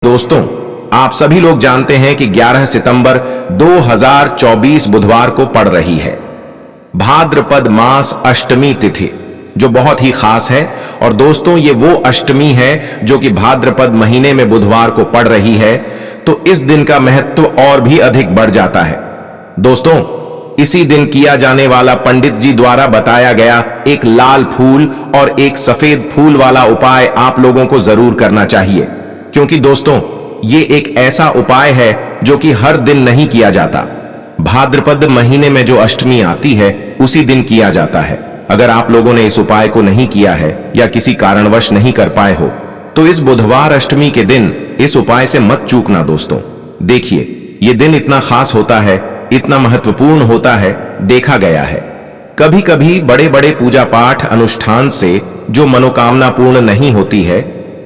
दोस्तों, आप सभी लोग जानते हैं कि 11 सितंबर 2024 बुधवार को पड़ रही है भाद्रपद मास अष्टमी तिथि, जो बहुत ही खास है। और दोस्तों, ये वो अष्टमी है जो कि भाद्रपद महीने में बुधवार को पड़ रही है, तो इस दिन का महत्व और भी अधिक बढ़ जाता है। दोस्तों, इसी दिन किया जाने वाला पंडित जी द्वारा बताया गया एक लाल फूल और एक सफेद फूल वाला उपाय आप लोगों को जरूर करना चाहिए, क्योंकि दोस्तों ये एक ऐसा उपाय है जो कि हर दिन नहीं किया जाता। भाद्रपद महीने में जो अष्टमी आती है उसी दिन किया जाता है। अगर आप लोगों ने इस उपाय को नहीं किया है या किसी कारणवश नहीं कर पाए हो, तो इस बुधवार अष्टमी के दिन इस उपाय से मत चूकना। दोस्तों देखिए, ये दिन इतना खास होता है, इतना महत्वपूर्ण होता है। देखा गया है कभी कभी बड़े बड़े पूजा पाठ अनुष्ठान से जो मनोकामना पूर्ण नहीं होती है,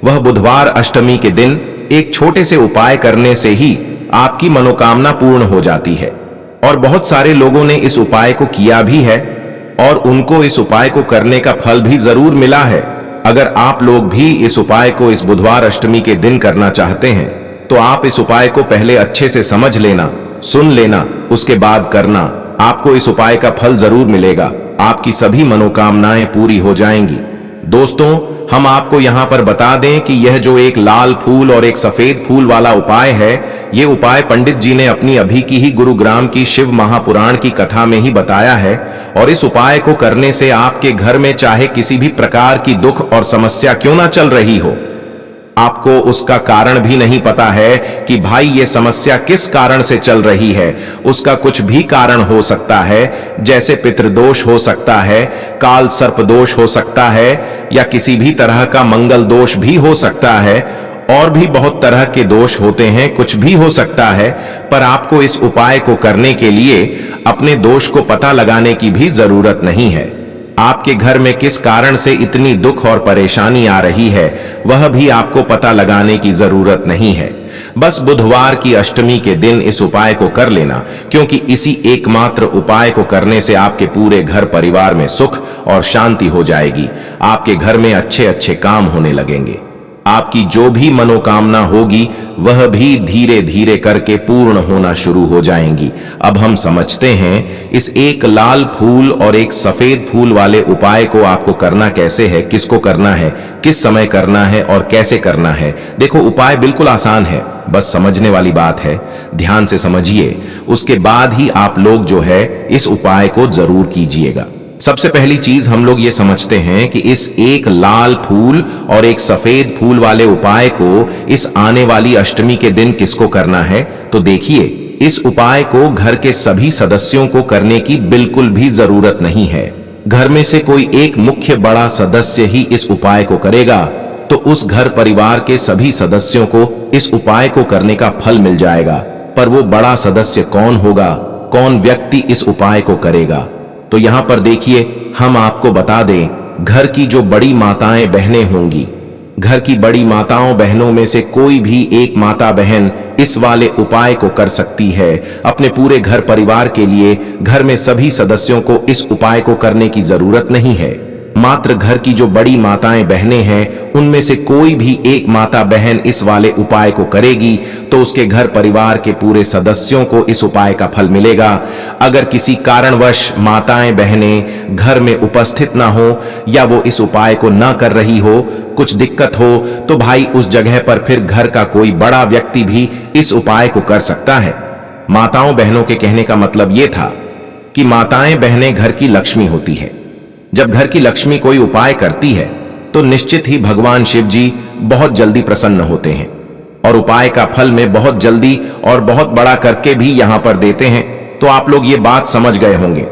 वह बुधवार अष्टमी के दिन एक छोटे से उपाय करने से ही आपकी मनोकामना पूर्ण हो जाती है। और बहुत सारे लोगों ने इस उपाय को किया भी है और उनको इस उपाय को करने का फल भी जरूर मिला है। अगर आप लोग भी इस उपाय को इस बुधवार अष्टमी के दिन करना चाहते हैं, तो आप इस उपाय को पहले अच्छे से समझ लेना, सुन लेना, उसके बाद करना। आपको इस उपाय का फल जरूर मिलेगा, आपकी सभी मनोकामनाएं पूरी हो जाएंगी। दोस्तों, हम आपको यहां पर बता दें कि यह जो एक लाल फूल और एक सफेद फूल वाला उपाय है, यह उपाय पंडित जी ने अपनी अभी की ही गुरुग्राम की शिव महापुराण की कथा में ही बताया है। और इस उपाय को करने से आपके घर में चाहे किसी भी प्रकार की दुख और समस्या क्यों ना चल रही हो, आपको उसका कारण भी नहीं पता है कि भाई ये समस्या किस कारण से चल रही है, उसका कुछ भी कारण हो सकता है। जैसे पितृदोष हो सकता है, काल सर्प दोष हो सकता है, या किसी भी तरह का मंगल दोष भी हो सकता है, और भी बहुत तरह के दोष होते हैं, कुछ भी हो सकता है। पर आपको इस उपाय को करने के लिए अपने दोष को पता लगाने की भी जरूरत नहीं है। आपके घर में किस कारण से इतनी दुख और परेशानी आ रही है, वह भी आपको पता लगाने की जरूरत नहीं है। बस बुधवार की अष्टमी के दिन इस उपाय को कर लेना, क्योंकि इसी एकमात्र उपाय को करने से आपके पूरे घर परिवार में सुख और शांति हो जाएगी। आपके घर में अच्छे अच्छे काम होने लगेंगे। आपकी जो भी मनोकामना होगी वह भी धीरे धीरे करके पूर्ण होना शुरू हो जाएंगी। अब हम समझते हैं इस एक लाल फूल और एक सफेद फूल वाले उपाय को आपको करना कैसे है, किसको करना है, किस समय करना है और कैसे करना है। देखो, उपाय बिल्कुल आसान है, बस समझने वाली बात है। ध्यान से समझिए, उसके बाद ही आप लोग जो है इस उपाय को जरूर कीजिएगा। सबसे पहली चीज हम लोग ये समझते हैं कि इस एक लाल फूल और एक सफेद फूल वाले उपाय को इस आने वाली अष्टमी के दिन किसको करना है। तो देखिए, इस उपाय को घर के सभी सदस्यों को करने की बिल्कुल भी जरूरत नहीं है। घर में से कोई एक मुख्य बड़ा सदस्य ही इस उपाय को करेगा, तो उस घर परिवार के सभी सदस्यों को इस उपाय को करने का फल मिल जाएगा। पर वो बड़ा सदस्य कौन होगा, कौन व्यक्ति इस उपाय को करेगा, तो यहां पर देखिए, हम आपको बता दें, घर की जो बड़ी माताएं बहनें होंगी, घर की बड़ी माताओं बहनों में से कोई भी एक माता बहन इस वाले उपाय को कर सकती है। अपने पूरे घर परिवार के लिए घर में सभी सदस्यों को इस उपाय को करने की जरूरत नहीं है। मात्र घर की जो बड़ी माताएं बहनें हैं, उनमें से कोई भी एक माता बहन इस वाले उपाय को करेगी, तो उसके घर परिवार के पूरे सदस्यों को इस उपाय का फल मिलेगा। अगर किसी कारणवश माताएं बहनें घर में उपस्थित ना हो, या वो इस उपाय को ना कर रही हो, कुछ दिक्कत हो, तो भाई उस जगह पर फिर घर का कोई बड़ा व्यक्ति भी इस उपाय को कर सकता है। माताओं बहनों के कहने का मतलब ये था कि माताएं बहनें घर की लक्ष्मी होती है। जब घर की लक्ष्मी कोई उपाय करती है, तो निश्चित ही भगवान शिव जी बहुत जल्दी प्रसन्न होते हैं और उपाय का फल में बहुत जल्दी और बहुत बड़ा करके भी यहां पर देते हैं। तो आप लोग ये बात समझ गए होंगे।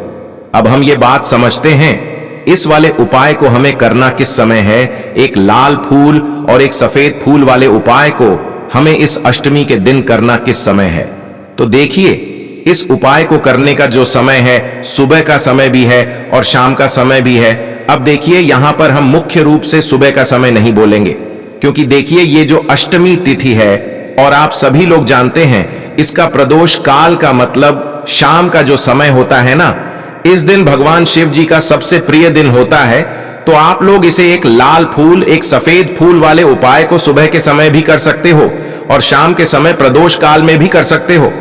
अब हम ये बात समझते हैं, इस वाले उपाय को हमें करना किस समय है। एक लाल फूल और एक सफेद फूल वाले उपाय को हमें इस अष्टमी के दिन करना किस समय है। तो देखिए, इस उपाय को करने का जो समय है, सुबह का समय भी है और शाम का समय भी है। अब देखिए, यहां पर हम मुख्य रूप से सुबह का समय नहीं बोलेंगे, क्योंकि देखिए, ये जो अष्टमी तिथि है, और आप सभी लोग जानते हैं इसका प्रदोष काल का मतलब शाम का जो समय होता है ना, इस दिन भगवान शिव जी का सबसे प्रिय दिन होता है। तो आप लोग इसे एक लाल फूल, एक सफेद फूल वाले उपाय को सुबह के समय भी कर सकते हो और शाम के समय प्रदोष काल में भी कर सकते हो।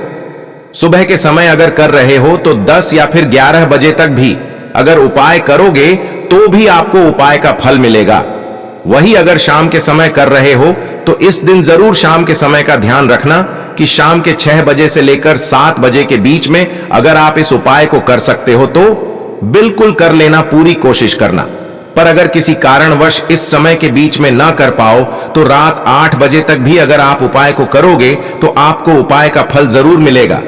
सुबह के समय अगर कर रहे हो तो 10 या फिर 11 बजे तक भी अगर उपाय करोगे तो भी आपको उपाय का फल मिलेगा। वही अगर शाम के समय कर रहे हो तो इस दिन जरूर शाम के समय का ध्यान रखना कि शाम के 6 बजे से लेकर 7 बजे के बीच में अगर आप इस उपाय को कर सकते हो तो बिल्कुल कर लेना, पूरी कोशिश करना। पर अगर किसी कारणवश इस समय के बीच में ना कर पाओ तो रात 8 बजे तक भी अगर आप उपाय को करोगे तो आपको उपाय का फल जरूर मिलेगा।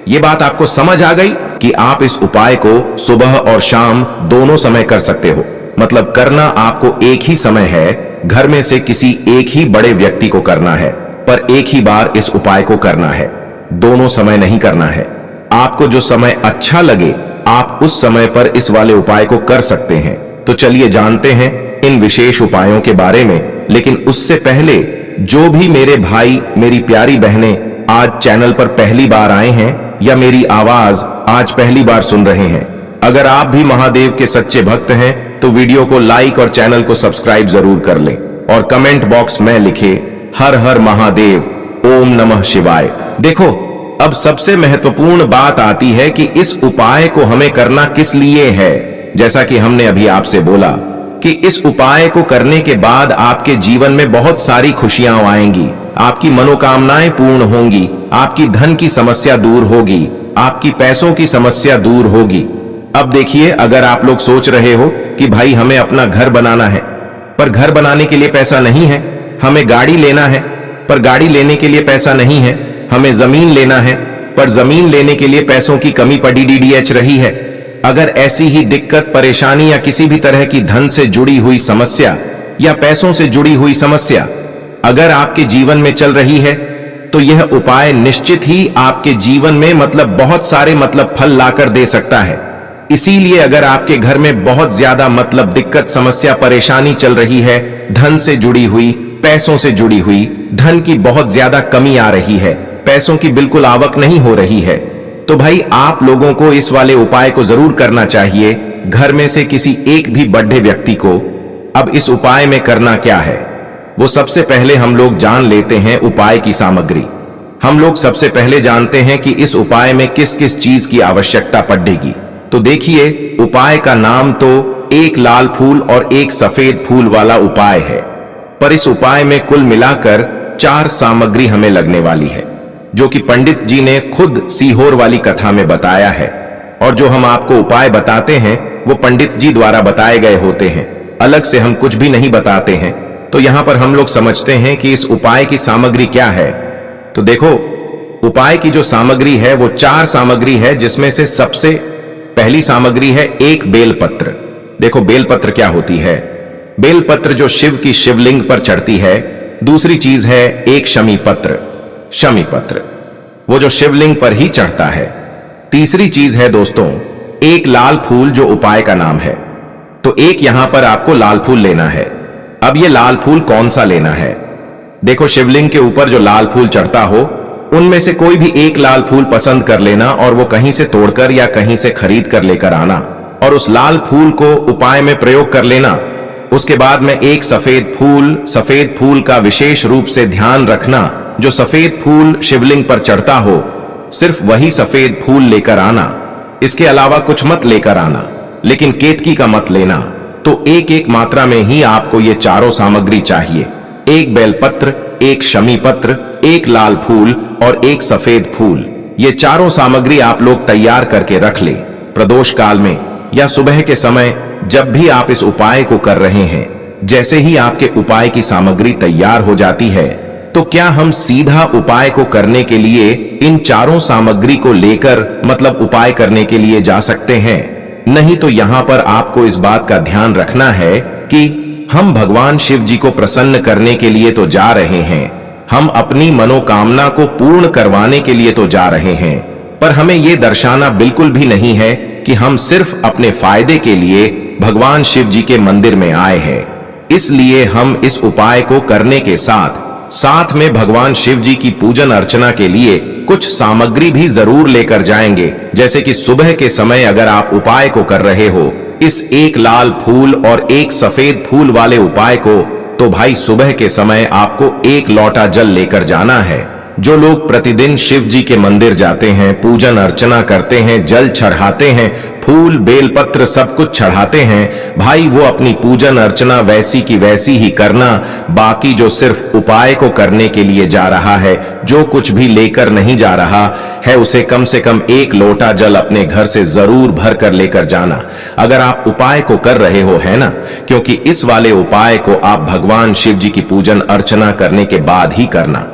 ये बात आपको समझ आ गई कि आप इस उपाय को सुबह और शाम दोनों समय कर सकते हो। मतलब करना आपको एक ही समय है, घर में से किसी एक ही बड़े व्यक्ति को करना है, पर एक ही बार इस उपाय को करना है, दोनों समय नहीं करना है। आपको जो समय अच्छा लगे आप उस समय पर इस वाले उपाय को कर सकते हैं। तो चलिए जानते हैं इन विशेष उपायों के बारे में। लेकिन उससे पहले जो भी मेरे भाई मेरी प्यारी बहनें आज चैनल पर पहली बार आए हैं या मेरी आवाज आज पहली बार सुन रहे हैं, अगर आप भी महादेव के सच्चे भक्त हैं तो वीडियो को लाइक और चैनल को सब्सक्राइब जरूर कर लें और कमेंट बॉक्स में लिखे हर हर महादेव, ओम नमः शिवाय। देखो, अब सबसे महत्वपूर्ण बात आती है कि इस उपाय को हमें करना किस लिए है। जैसा कि हमने अभी आपसे बोला कि इस उपाय को करने के बाद आपके जीवन में बहुत सारी खुशियां आएंगी, आपकी मनोकामनाएं पूर्ण होंगी, आपकी धन की समस्या दूर होगी, आपकी पैसों की समस्या दूर होगी। अब देखिए, अगर आप लोग सोच रहे हो कि भाई हमें अपना घर बनाना है पर घर बनाने के लिए पैसा नहीं है, हमें गाड़ी लेना है पर गाड़ी लेने के लिए पैसा नहीं है, हमें जमीन लेना है पर जमीन लेने के लिए पैसों की कमी पड़ी डीडीएच रही है। अगर ऐसी ही दिक्कत, परेशानी या किसी भी तरह की धन से जुड़ी हुई समस्या या पैसों से जुड़ी हुई समस्या अगर आपके जीवन में चल रही है तो यह उपाय निश्चित ही आपके जीवन में बहुत सारे फल लाकर दे सकता है। इसीलिए अगर आपके घर में बहुत ज्यादा दिक्कत, समस्या, परेशानी चल रही है, धन से जुड़ी हुई, पैसों से जुड़ी हुई, धन की बहुत ज्यादा कमी आ रही है, पैसों की बिल्कुल आवक नहीं हो रही है, तो भाई आप लोगों को इस वाले उपाय को जरूर करना चाहिए। घर में से किसी एक भी बड़े व्यक्ति को। अब इस उपाय में करना क्या है, वो सबसे पहले हम लोग जान लेते हैं उपाय की सामग्री। हम लोग सबसे पहले जानते हैं कि इस उपाय में किस किस चीज की आवश्यकता पड़ेगी। तो देखिए, उपाय का नाम तो एक लाल फूल और एक सफेद फूल वाला उपाय है, पर इस उपाय में कुल मिलाकर 4 सामग्री हमें लगने वाली है, जो कि पंडित जी ने खुद सीहोर वाली कथा में बताया है। और जो हम आपको उपाय बताते हैं वो पंडित जी द्वारा बताए गए होते हैं, अलग से हम कुछ भी नहीं बताते हैं। तो यहां पर हम लोग समझते हैं कि इस उपाय की सामग्री क्या है। तो देखो, उपाय की जो सामग्री है वो 4 सामग्री है, जिसमें से सबसे पहली सामग्री है एक बेलपत्र। देखो, बेलपत्र क्या होती है? बेलपत्र जो शिव की शिवलिंग पर चढ़ती है। दूसरी चीज है एक शमी पत्र, शमी पत्र, वो जो शिवलिंग पर ही चढ़ता है। तीसरी चीज है दोस्तों एक लाल फूल, जो उपाय का नाम है। तो एक यहां पर आपको लाल फूल लेना है। अब ये लाल फूल कौन सा लेना है? देखो, शिवलिंग के ऊपर जो लाल फूल चढ़ता हो उनमें से कोई भी एक लाल फूल पसंद कर लेना और वो कहीं से तोड़कर या कहीं से खरीद कर लेकर आना और उस लाल फूल को उपाय में प्रयोग कर लेना। उसके बाद में एक सफेद फूल का विशेष रूप से ध्यान रखना। जो सफेद फूल शिवलिंग पर चढ़ता हो सिर्फ वही सफेद फूल लेकर आना, इसके अलावा कुछ मत लेकर आना, लेकिन केतकी का मत लेना। तो एक एक मात्रा में ही आपको ये चारों सामग्री चाहिए। एक बेलपत्र, एक शमी पत्र, एक लाल फूल और एक सफेद फूल। ये चारों सामग्री आप लोग तैयार करके रख ले। प्रदोष काल में या सुबह के समय जब भी आप इस उपाय को कर रहे हैं, जैसे ही आपके उपाय की सामग्री तैयार हो जाती है तो क्या हम सीधा उपाय को करने के लिए इन चारों सामग्री को लेकर उपाय करने के लिए जा सकते हैं? नहीं, तो यहां पर आपको इस बात का ध्यान रखना है कि हम भगवान शिव जी को प्रसन्न करने के लिए तो जा रहे हैं, हम अपनी मनोकामना को पूर्ण करवाने के लिए तो जा रहे हैं, पर हमें यह दर्शाना बिल्कुल भी नहीं है कि हम सिर्फ अपने फायदे के लिए भगवान शिव जी के मंदिर में आए हैं। इसलिए हम इस उपाय को करने के साथ में भगवान शिव जी की पूजन अर्चना के लिए कुछ सामग्री भी जरूर लेकर जाएंगे। जैसे कि सुबह के समय अगर आप उपाय को कर रहे हो इस एक लाल फूल और एक सफेद फूल वाले उपाय को, तो भाई सुबह के समय आपको 1 लोटा जल लेकर जाना है। जो लोग प्रतिदिन शिव जी के मंदिर जाते हैं, पूजन अर्चना करते हैं, जल चढ़ाते हैं, फूल बेलपत्र सब कुछ चढ़ाते हैं, भाई वो अपनी पूजन अर्चना वैसी की वैसी ही करना। बाकी जो सिर्फ उपाय को करने के लिए जा रहा है, जो कुछ भी लेकर नहीं जा रहा है, उसे कम से कम 1 लोटा जल अपने घर से जरूर भर कर लेकर जाना। अगर आप उपाय को कर रहे हो, है ना, क्योंकि इस वाले उपाय को आप भगवान शिव जी की पूजन अर्चना करने के बाद ही करना।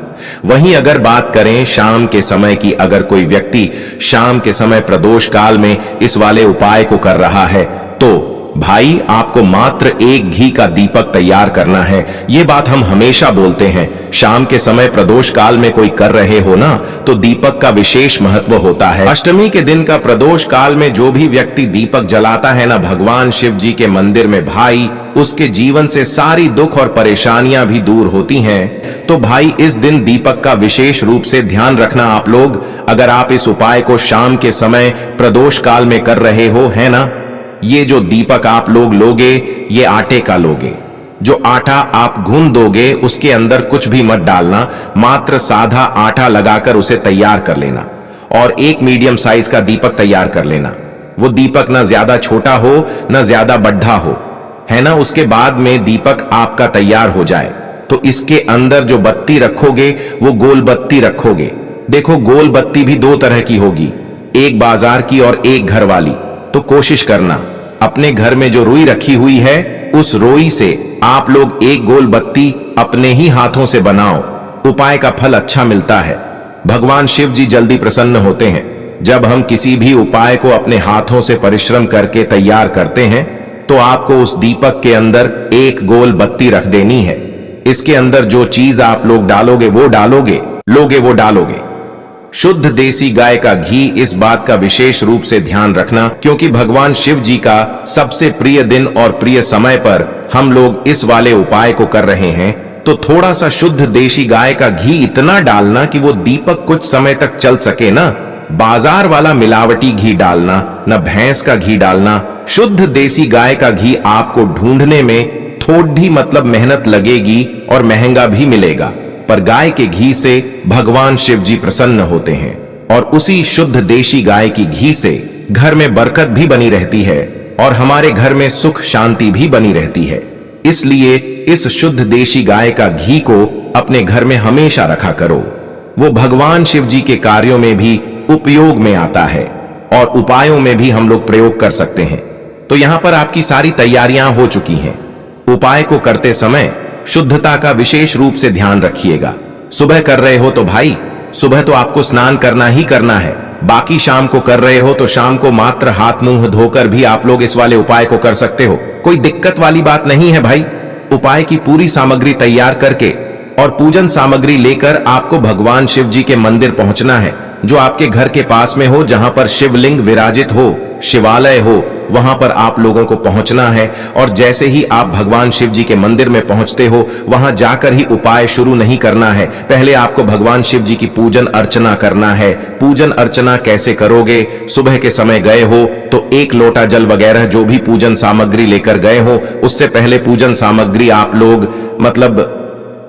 वहीं अगर बात करें शाम के समय की, अगर कोई व्यक्ति शाम के समय प्रदोष काल में इस वाले उपाय को कर रहा है, तो भाई आपको मात्र 1 घी का दीपक तैयार करना है। ये बात हम हमेशा बोलते हैं, शाम के समय प्रदोष काल में कोई कर रहे हो ना, तो दीपक का विशेष महत्व होता है। अष्टमी के दिन का प्रदोष काल में जो भी व्यक्ति दीपक जलाता है ना भगवान शिव जी के मंदिर में, भाई उसके जीवन से सारी दुख और परेशानियां भी दूर होती हैं। तो भाई इस दिन दीपक का विशेष रूप से ध्यान रखना आप लोग। अगर आप इस उपाय को शाम के समय प्रदोष काल में कर रहे हो, है ना, ये जो दीपक आप लोग लोगे, ये आटे का लोगे। जो आटा आप गूंद दोगे उसके अंदर कुछ भी मत डालना, मात्र साधा आटा लगाकर उसे तैयार कर लेना और 1 मीडियम साइज का दीपक तैयार कर लेना। वो दीपक ना ज्यादा छोटा हो ना ज्यादा बड़ा हो, है ना। उसके बाद में दीपक आपका तैयार हो जाए तो इसके अंदर जो बत्ती रखोगे वो गोल बत्ती रखोगे। देखो गोल बत्ती भी 2 तरह की होगी, एक बाजार की और एक घर वाली। तो कोशिश करना अपने घर में जो रुई रखी हुई है, उस रुई से आप लोग 1 गोल बत्ती अपने ही हाथों से बनाओ। उपाय का फल अच्छा मिलता है। भगवान शिव जी जल्दी प्रसन्न होते हैं। जब हम किसी भी उपाय को अपने हाथों से परिश्रम करके तैयार करते हैं, तो आपको उस दीपक के अंदर 1 गोल बत्ती रख देनी है। इसके अंदर जो चीज आप लोग डालोगे वो डालोगे, लोगे वो डालोगे। शुद्ध देसी गाय का घी, इस बात का विशेष रूप से ध्यान रखना, क्योंकि भगवान शिव जी का सबसे प्रिय दिन और प्रिय समय पर हम लोग इस वाले उपाय को कर रहे हैं। तो थोड़ा सा शुद्ध देसी गाय का घी इतना डालना कि वो दीपक कुछ समय तक चल सके ना। बाजार वाला मिलावटी घी डालना, न भैंस का घी डालना। शुद्ध देसी गाय का घी आपको ढूंढने में थोड़ी मतलब मेहनत लगेगी और महंगा भी मिलेगा, पर गाय के घी से भगवान शिव जी प्रसन्न होते हैं और उसी शुद्ध देशी गाय की घी से घर में बरकत भी बनी रहती है और हमारे घर में सुख शांति भी बनी रहती है। इसलिए इस शुद्ध देशी गाय का घी को अपने घर में हमेशा रखा करो। वो भगवान शिव जी के कार्यों में भी उपयोग में आता है और उपायों में भी हम लोग प्रयोग कर सकते हैं। तो यहां पर आपकी सारी तैयारियां हो चुकी हैं। उपाय को करते समय शुद्धता का विशेष रूप से ध्यान रखिएगा। सुबह कर रहे हो तो भाई सुबह तो आपको स्नान करना ही करना है। बाकी शाम को कर रहे हो तो शाम को मात्र हाथ मुंह धोकर भी आप लोग इस वाले उपाय को कर सकते हो। कोई दिक्कत वाली बात नहीं है भाई। उपाय की पूरी सामग्री तैयार करके और पूजन सामग्री लेकर आपको भगवान शिव जी के मंदिर पहुंचना है, जो आपके घर के पास में हो, जहां पर शिवलिंग विराजित हो, शिवालय हो, वहां पर आप लोगों को पहुंचना है। और जैसे ही आप भगवान शिव जी के मंदिर में पहुंचते हो, वहां जाकर ही उपाय शुरू नहीं करना है। पहले आपको भगवान शिव जी की पूजन अर्चना करना है। पूजन अर्चना कैसे करोगे? सुबह के समय गए हो तो 1 लोटा जल वगैरह जो भी पूजन सामग्री लेकर गए हो, उससे पहले पूजन सामग्री आप लोग मतलब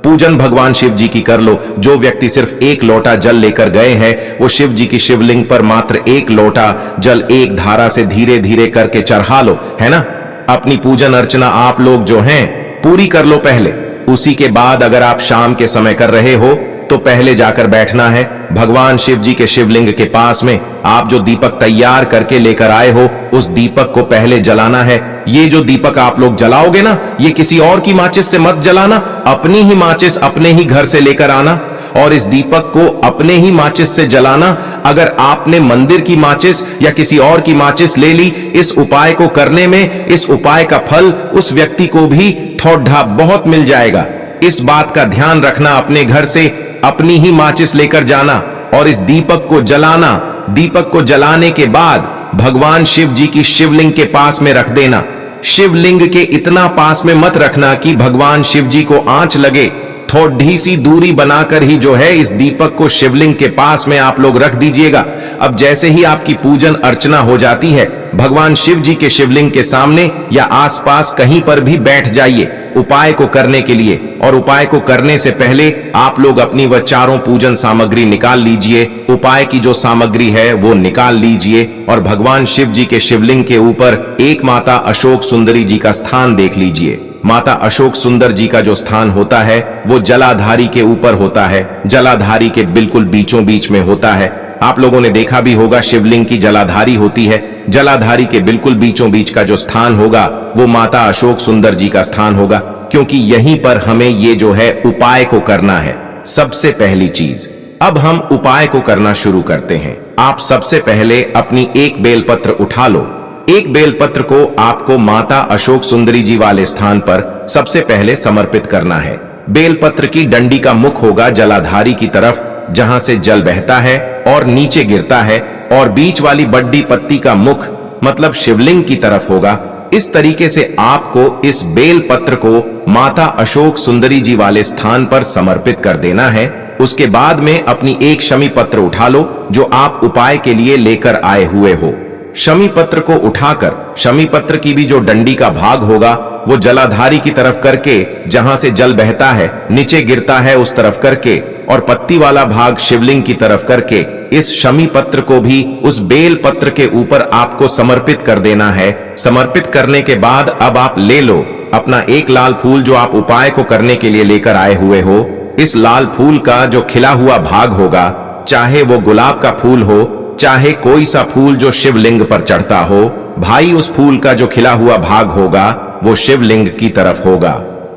पूजन भगवान शिव जी की कर लो। जो व्यक्ति सिर्फ 1 लोटा जल लेकर गए हैं, वो शिव जी की शिवलिंग पर मात्र 1 लोटा जल एक धारा से धीरे धीरे करके चढ़ा लो, है ना। अपनी पूजन अर्चना आप लोग जो हैं पूरी कर लो पहले। उसी के बाद अगर आप शाम के समय कर रहे हो तो पहले जाकर बैठना है भगवान शिव जी के शिवलिंग के पास में। आप जो दीपक तैयार करके लेकर आए हो, उस दीपक को पहले जलाना है। ये जो दीपक आप लोग जलाओगे ना, ये किसी और की माचिस से मत जलाना, अपनी ही माचिस अपने ही घर से लेकर आना और इस दीपक को अपने ही माचिस से जलाना। अगर आपने मंदिर की माचिस या किसी और की माचिस ले ली, इस उपाय को करने में इस उपाय का फल उस व्यक्ति को भी थोड़ा बहुत मिल जाएगा। इस बात का ध्यान रखना, अपने घर से अपनी ही माचिस लेकर जाना और इस दीपक को जलाना। दीपक को जलाने के बाद भगवान शिव जी की शिवलिंग के पास में रख देना। शिवलिंग के इतना पास में मत रखना कि भगवान शिव जी को आंच लगे। थोड़ी सी दूरी बनाकर ही जो है इस दीपक को शिवलिंग के पास में आप लोग रख दीजिएगा। अब जैसे ही आपकी पूजन अर्चना हो जाती है, भगवान शिव जी के शिवलिंग के सामने या आसपास कहीं पर भी बैठ जाइए। उपाय को करने के लिए। और उपाय को करने से पहले आप लोग अपनी वह चारों पूजन सामग्री निकाल लीजिए। उपाय की जो सामग्री है वो निकाल लीजिए और भगवान शिव जी के शिवलिंग के ऊपर एक माता अशोक सुंदरी जी का स्थान देख लीजिए। माता अशोक सुंदर जी का जो स्थान होता है वो जलाधारी के ऊपर होता है, जलाधारी के बिल्कुल बीचों बीच में होता है। आप लोगों ने देखा भी होगा शिवलिंग की जलाधारी होती है। जलाधारी के बिल्कुल बीचों बीच का जो स्थान होगा वो माता अशोक सुंदर जी का स्थान होगा, क्योंकि यहीं पर हमें ये जो है उपाय को करना है। सबसे पहली चीज, अब हम उपाय को करना शुरू करते हैं। आप सबसे पहले अपनी एक बेलपत्र उठा लो। एक बेलपत्र को आपको माता अशोक सुंदरी जी वाले स्थान पर सबसे पहले समर्पित करना है। बेलपत्र की डंडी का मुख होगा जलाधारी की तरफ, जहां से जल बहता है और नीचे गिरता है, और बीच वाली बड्डी पत्ती का मुख मतलब शिवलिंग की तरफ होगा। इस तरीके से आपको इस बेलपत्र को माता अशोक सुंदरी जी वाले स्थान पर समर्पित कर देना है। उसके बाद में अपनी एक शमी पत्र उठा लो जो आप उपाय के लिए लेकर आए हुए हो। शमी पत्र को उठाकर शमी पत्र की भी जो डंडी का भाग होगा वो जलाधारी की तरफ करके, जहां से जल बहता है नीचे गिरता है उस तरफ करके, और पत्ती वाला भाग शिवलिंग की तरफ करके इस शमी पत्र को भी उस बेल पत्र के ऊपर आपको समर्पित कर देना है। समर्पित करने के बाद अब आप ले लो अपना एक लाल फूल जो आप उपाय को करने के लिए लेकर आए हुए हो। इस लाल फूल का जो खिला हुआ भाग होगा, चाहे वो गुलाब का फूल हो, चाहे कोई सा फूल जो शिवलिंग पर चढ़ता हो, भाई उस फूल का जो खिला हुआ भाग होगा वो शिवलिंग की तरफ होगा।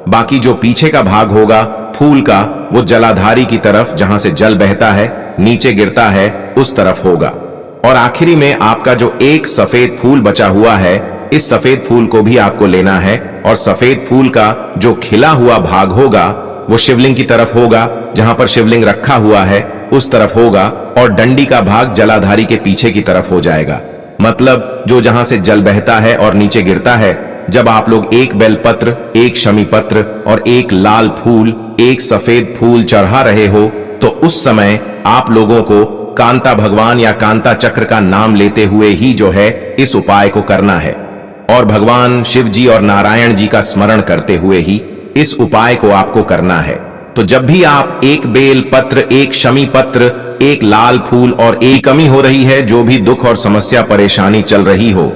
बाकी जो पीछे का भाग होगा फूल का वो जलाधारी की तरफ, जहां से जल बहता है नीचे गिरता है उस तरफ होगा। और आखिरी में आपका जो एक सफेद फूल बचा हुआ है, इस सफेद फूल को भी आपको लेना है, और सफेद फूल का जो खिला हुआ भाग होगा वो शिवलिंग की तरफ होगा, जहां पर शिवलिंग रखा हुआ है उस तरफ होगा, और डंडी का भाग जलाधारी के पीछे की तरफ हो जाएगा। मतलब जो जहां से जल बहता है और नीचे गिरता है। जब आप लोग एक बेलपत्र, एक शमी पत्र और एक लाल फूल, एक सफेद फूल चढ़ा रहे हो, तो उस समय आप लोगों को कांता भगवान या कांता चक्र का नाम लेते हुए ही जो है इस उपाय को करना है, और भगवान शिव जी और नारायण जी का स्मरण करते हुए ही इस उपाय को आपको करना है। तो जब भी आप एक बेल पत्र, एक शमी पत्र, एक लाल फूल और एक कमी हो रही है, जो भी दुख और समस्या परेशानी चल रही हो,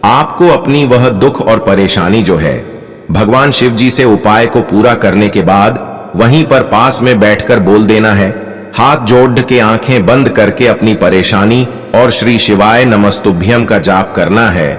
आपको अपनी वह दुख और परेशानी जो है भगवान शिव जी से उपाय को पूरा करने के बाद वहीं पर पास में बैठकर बोल देना है। हाथ जोड़ के आंखें बंद करके अपनी परेशानी और श्री शिवाय नमस्तुभ्यम का जाप करना है।